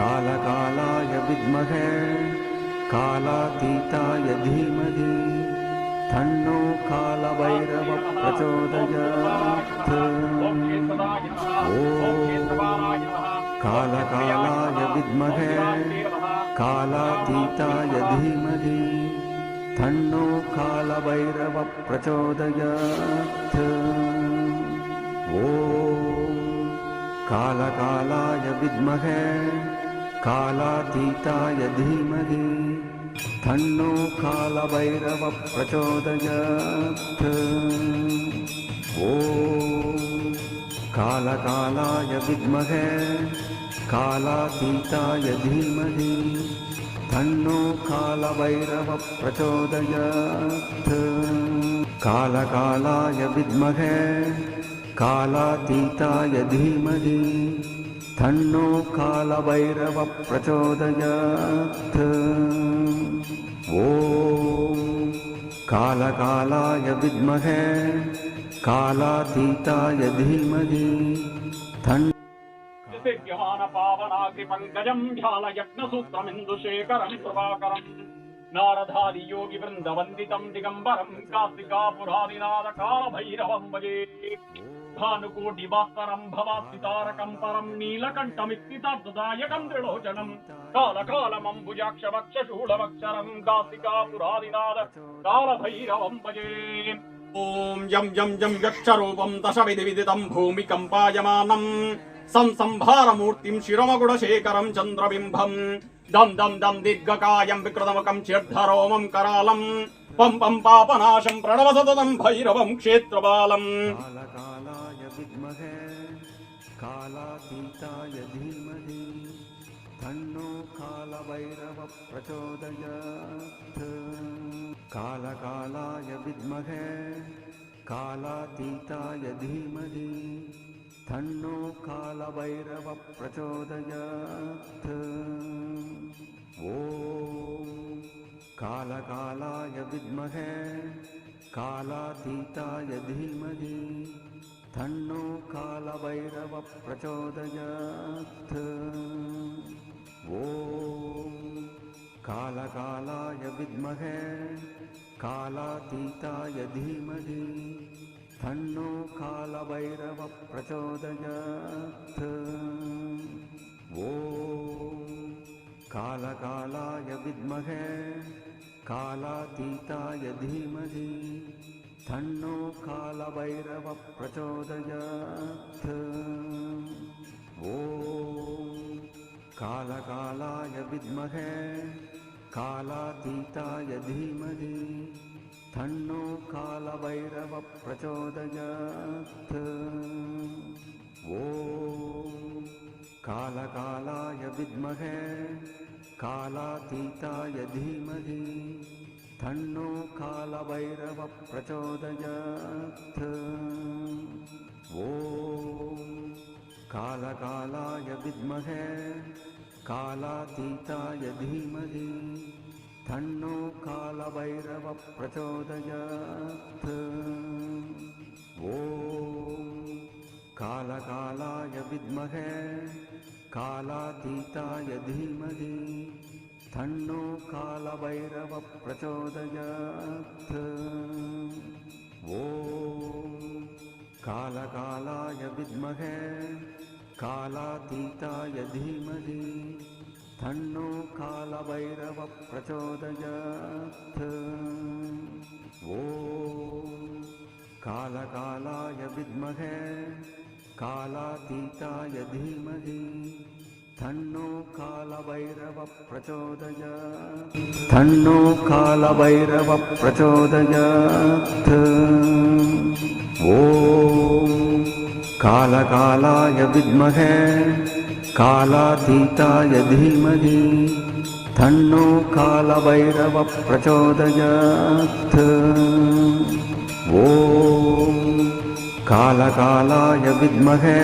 कालकालाय विद्महे कालातीताय धीमहि तन्नो कालभैरवः प्रचोदयात्। कालकालाय विद्महे कालातीताय धीमहि तन्नो कालभैरवः प्रचोदयात्। कालकालाय विद्महे कालातीताय धीमहि तन्नो कालभैरवः प्रचोदयात्। कालकालाय विद्महे कालातीताय धीमहि तन्नो कालभैरवः प्रचोदयात्। कालकालाय विद्महे कालातीताय धीमहि तन्नो कालभैरवः प्रचोदयात्। कालकालाय विद्महे कालातीताय धीमहि तन्नो दिव्यमान पावनाग्रिपङ्कजं ध्यानयज्ञसूत्रमिन्दुशेखरं प्रभाकरं नारदादि योगि वृन्दवन्दितं दिगम्बरं काशिकापुरादिनाथकालभैरवं भजे। भानुकोटिभास्करं भवासितारकं परं नीलकण्ठमित्तितार्थदायकं त्रिलोचनं कालकालमम्बुजाक्षवक्षशूलवक्षरं काशिकापुरादिनाथ कालभैरवं भजे। ॐ यं यं यं यक्षरूपं दशविधिविदितं भूमिकम्पायमानं संसंहारमूर्तिं शिरोमगुडशेखरं चन्द्रबिम्बं दं दं दं दीर्घकायं विकृतमुखं चिर्धरोमं करालं पं पं पापनाशं प्रणवसततं भैरवं क्षेत्रबालम्। कालकालाय विद्महे कालातीताय धीमहि तन्नो कालभैरवः प्रचोदयात्। कालकालाय विद्महे कालातीताय धीमहि तन्नो कालभैरवः प्रचोदयात्। कालकालाय विद्महे कालातीताय धीमहि तन्नो कालभैरवः प्रचोदयात्। कालकालाय विद्महे कालातीताय धीमहि तन्नो कालभैरवः प्रचोदयात्। कालकालाय विद्महे कालातीताय धीमहि तन्नो कालभैरवः प्रचोदयात्। कालकालाय विद्महे कालातीताय धीमहि तन्नो कालभैरवः प्रचोदयात्। कालकालाय विद्महे कालातीताय धीमहि तन्नो कालभैरवः प्रचोदयात्। कालकालाय विद्महे कालातीताय धीमहि तन्नो कालभैरवः प्रचोदयात्। कालकालाय विद्महे कालातीताय धीमहि तन्नो कालभैरवः प्रचोदयात्। कालकालाय विद्महे कालातीताय धीमहि तन्नो कालभैरवः प्रचोदयात्। कालकालाय विद्महे कालातीताय धीमहि तन्नो कालभैरवः प्रचोदयात्। तन्नो कालभैरवः प्रचोदयात्। कालकालाय विद्महे कालातीताय धीमहि तन्नो कालभैरवः प्रचोदयात्। कालकालाय विद्महे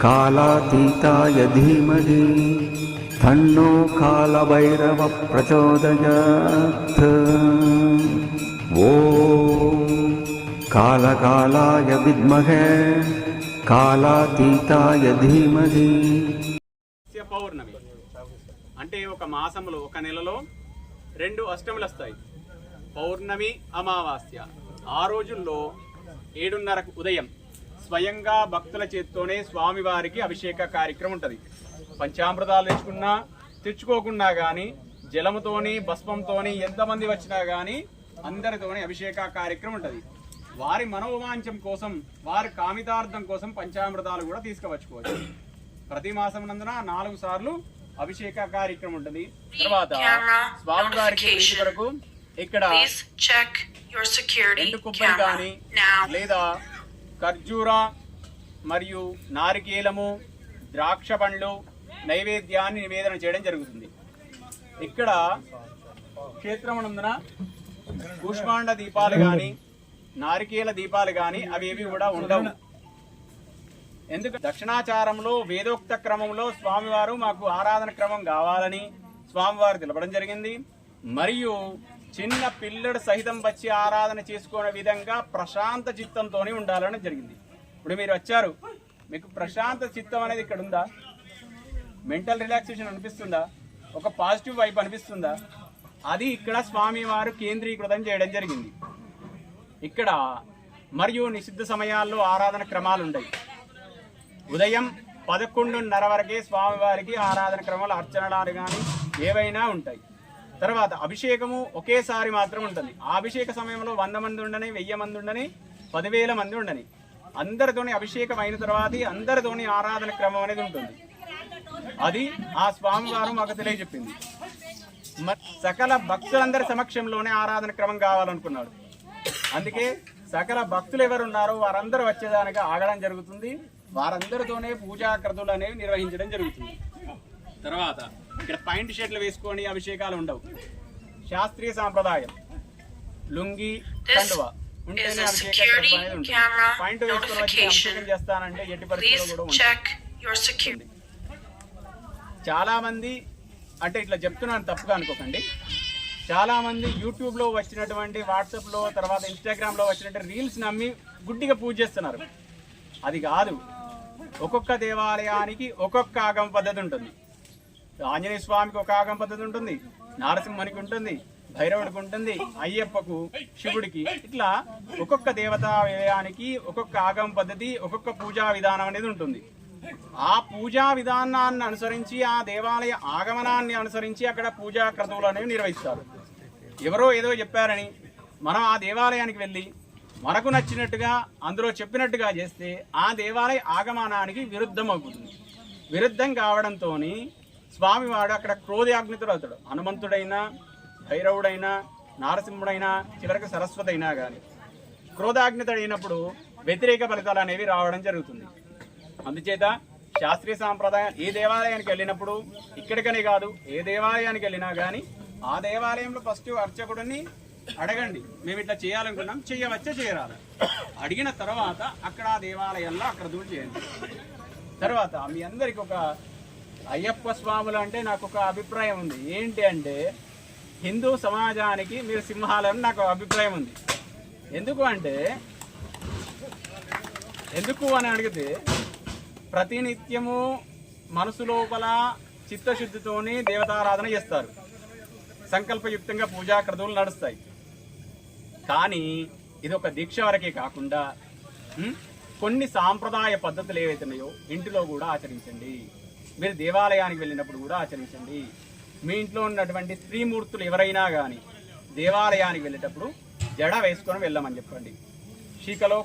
कालातीताय धीमहि तन्नो कालभैरवः प्रचोदयात्। कालकालाय विद्महे कालातीताय धीमहि పౌర్ణమి. అంటే ఒక మాసంలో ఒక నెలలో 2 అష్టములు వస్తాయి, పౌర్ణమి అమావాస్య. ఆ రోజుల్లో 7:30కు ఉదయం స్వయంగా భక్తుల చేత్తోనే స్వామివారికి అభిషేక కార్యక్రమం ఉంటుంది. పంచామృతాలు తెచ్చుకోకున్నా కానీ జలముతోని భస్మంతోని ఎంతమంది వచ్చినా కానీ అందరితోని అభిషేక కార్యక్రమం ఉంటుంది. వారి మనోవాంఛం కోసం, వారి కామితార్థం కోసం పంచామృతాలు కూడా తీసుకువచ్చుకోవచ్చు. ప్రతి మాసం నందున 4 సార్లు అభిషేక కార్యక్రమం ఉంటుంది. తర్వాత స్వామివారికి ప్రీతి కొరకు ఇక్కడ ఎండు కొబ్బరి కానీ లేదా ఖర్జూర మరియు నారికేలము, ద్రాక్ష పండ్లు నైవేద్యాన్ని నివేదన చేయడం జరుగుతుంది. ఇక్కడ క్షేత్రమునందున కూష్మాండ దీపాలు కానీ నారికేల దీపాలు కానీ అవేవి కూడా ఉండవు. ఎందుకంటే దక్షిణాచారంలో వేదోక్త క్రమంలో స్వామివారు మాకు ఆరాధన క్రమం కావాలని స్వామివారు తెలపడం జరిగింది. మరియు చిన్న పిల్లడు సహితం వచ్చి ఆరాధన చేసుకునే విధంగా ప్రశాంత చిత్తంతోనే ఉండాలని జరిగింది. ఇప్పుడు మీరు వచ్చారు, మీకు ప్రశాంత చిత్తం అనేది ఇక్కడ ఉందా? మెంటల్ రిలాక్సేషన్ అనిపిస్తుందా? ఒక పాజిటివ్ వైపు అనిపిస్తుందా? అది ఇక్కడ స్వామివారు కేంద్రీకృతం చేయడం జరిగింది. ఇక్కడ మరియు నిషిద్ధ సమయాల్లో ఆరాధన క్రమాలు ఉంటాయి. ఉదయం 11:30 వరకే స్వామివారికి ఆరాధన క్రమాలు, అర్చనలు కానీ ఏవైనా ఉంటాయి. తర్వాత అభిషేకము ఒకేసారి మాత్రం ఉంటుంది. ఆ అభిషేక సమయంలో 100 మంది ఉండని, 1000 మంది ఉండని, 10,000 మంది ఉండని, అందరితోని అభిషేకం అయిన తర్వాత అందరితోని ఆరాధన క్రమం అనేది ఉంటుంది. అది ఆ స్వామివారు మాకు తెలియజెప్పింది. సకల భక్తులందరి సమక్షంలోనే ఆరాధన క్రమం కావాలనుకున్నాడు. అందుకే సకల భక్తులు ఎవరు ఉన్నారో వారందరూ వచ్చేదానికి ఆగడం జరుగుతుంది. వారందరితోనే పూజా క్రతువులు అనేవి నిర్వహించడం జరుగుతుంది. తర్వాత ఇక్కడ పాయింట్ షర్ట్లు వేసుకొని అభిషేకాలు ఉండవు. శాస్త్రీయ సాంప్రదాయం లుంగి కండువ ఉంటేనే అభిషేకం అనేది ఉంటుంది. పాయింట్ వేసుకొని వచ్చి అభిషేకం చేస్తానంటే ఎట్టి పరిస్థితుల్లో కూడా ఉంటుంది. చాలా మంది అంటే ఇట్లా చెప్తున్నాను, తప్పుగా అనుకోకండి. చాలా మంది యూట్యూబ్లో వచ్చినటువంటి, వాట్సాప్లో, తర్వాత ఇన్స్టాగ్రామ్లో వచ్చినటువంటి రీల్స్ నమ్మి గుడ్డిగా పూజ చేస్తున్నారు. అది కాదు. ఒక్కొక్క దేవాలయానికి ఒక్కొక్క ఆగమ పద్ధతి ఉంటుంది. ఆంజనేయ స్వామికి ఒక ఆగమ పద్ధతి ఉంటుంది, నారసింహునికి ఉంటుంది, భైరవుడికి ఉంటుంది, అయ్యప్పకు, శివుడికి, ఇట్లా ఒక్కొక్క దేవతాలయానికి ఒక్కొక్క ఆగమ పద్ధతి, ఒక్కొక్క పూజా విధానం అనేది ఉంటుంది. ఆ పూజా విధానాన్ని అనుసరించి, ఆ దేవాలయ ఆగమనాన్ని అనుసరించి అక్కడ పూజా క్రతువులు అనేవి నిర్వహిస్తారు. ఎవరో ఏదో చెప్పారని మనం ఆ దేవాలయానికి వెళ్ళి మనకు నచ్చినట్టుగా అందులో చెప్పినట్టుగా చేస్తే ఆ దేవాలయ ఆగమనానికి విరుద్ధం అవుతుంది. విరుద్ధం కావడంతో స్వామివాడు అక్కడ క్రోధాగ్నితుడు అవుతాడు. హనుమంతుడైనా, భైరవుడైనా, నారసింహుడైనా, చివరికి సరస్వతి అయినా కానీ క్రోధాగ్నితుడు అయినప్పుడు వ్యతిరేక ఫలితాలు అనేవి రావడం జరుగుతుంది. అందుచేత శాస్త్రీయ సాంప్రదాయం ఏ దేవాలయానికి వెళ్ళినప్పుడు, ఇక్కడికనే కాదు ఏ దేవాలయానికి వెళ్ళినా కానీ ఆ దేవాలయంలో ఫస్ట్ అర్చకుడిని అడగండి, మేము ఇట్లా చేయాలనుకున్నాం, చేయవచ్చా చేయరాదా, అడిగిన తర్వాత అక్కడ ఆ దేవాలయంలో అక్కడ దూరం చేయండి. తర్వాత మీ అందరికి ఒక అయ్యప్ప స్వాములు అంటే నాకు ఒక అభిప్రాయం ఉంది. ఏంటి అంటే హిందూ సమాజానికి మీరు సింహాలని నాకు అభిప్రాయం ఉంది. ఎందుకు అని అడిగితే ప్రతినిత్యము మనసు లోపల చిత్తశుద్ధితోని దేవతారాధన చేస్తారు. సంకల్పయుక్తంగా పూజా క్రతువులు నడుస్తాయి. కానీ ఇది ఒక దీక్ష వరకే కాకుండా కొన్ని సాంప్రదాయ పద్ధతులు ఏవైతున్నాయో ఇంటిలో కూడా ఆచరించండి. మీరు దేవాలయానికి వెళ్ళినప్పుడు కూడా ఆచరించండి. మీ ఇంట్లో ఉన్నటువంటి స్త్రీమూర్తులు ఎవరైనా కానీ దేవాలయానికి వెళ్ళేటప్పుడు జడ వేసుకొని వెళ్ళమని చెప్పండి. శీకలో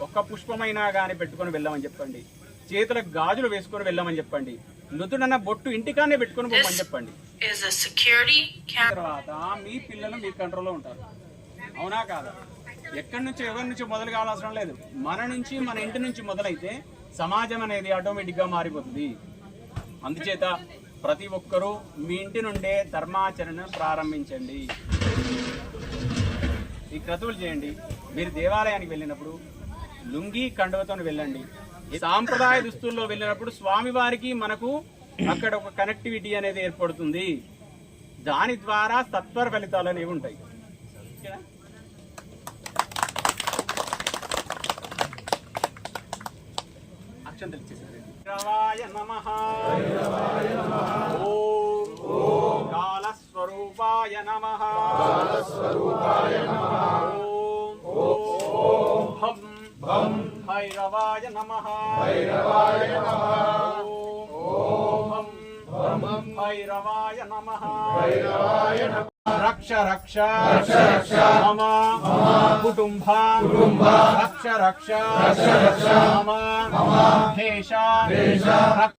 ఒక్క పుష్పమైనా కానీ పెట్టుకొని వెళ్ళమని చెప్పండి. చేతులకు గాజులు వేసుకొని వెళ్ళమని చెప్పండి. నుదుడన్న బొట్టు ఇంటికానే పెట్టుకొని పోమని చెప్పండి. తర్వాత మీ పిల్లలు మీ కంట్రోల్లో ఉంటారు. అవునా కాదా? ఎక్కడి నుంచి ఎవరి నుంచి మొదలు కావాల్సిన లేదు. మన నుంచి, మన ఇంటి నుంచి మొదలైతే సమాజం అనేది ఆటోమేటిక్గా మారిపోతుంది. అందుచేత ప్రతి ఒక్కరూ మీ ఇంటి నుండే ధర్మాచరణ ప్రారంభించండి. ఈ క్రతువులు చేయండి. మీరు దేవాలయానికి వెళ్ళినప్పుడు లుంగి కండువతో వెళ్ళండి. ఈ సాంప్రదాయ దుస్తుల్లో వెళ్ళినప్పుడు స్వామివారికి మనకు అక్కడ ఒక కనెక్టివిటీ అనేది ఏర్పడుతుంది. దాని ద్వారా సత్వర ఫలితాలు అనేవి ఉంటాయి. అక్షంతలు ఇచ్చేసారు. భైరవాయ నమః. బాలస్వరూపాయ నమః ఓం భం భైరవాయ నమః ఓం భం భైరవాయ నమః రక్ష రక్ష మమ కుటుంబ రక్ష రక్ష మమ దేశ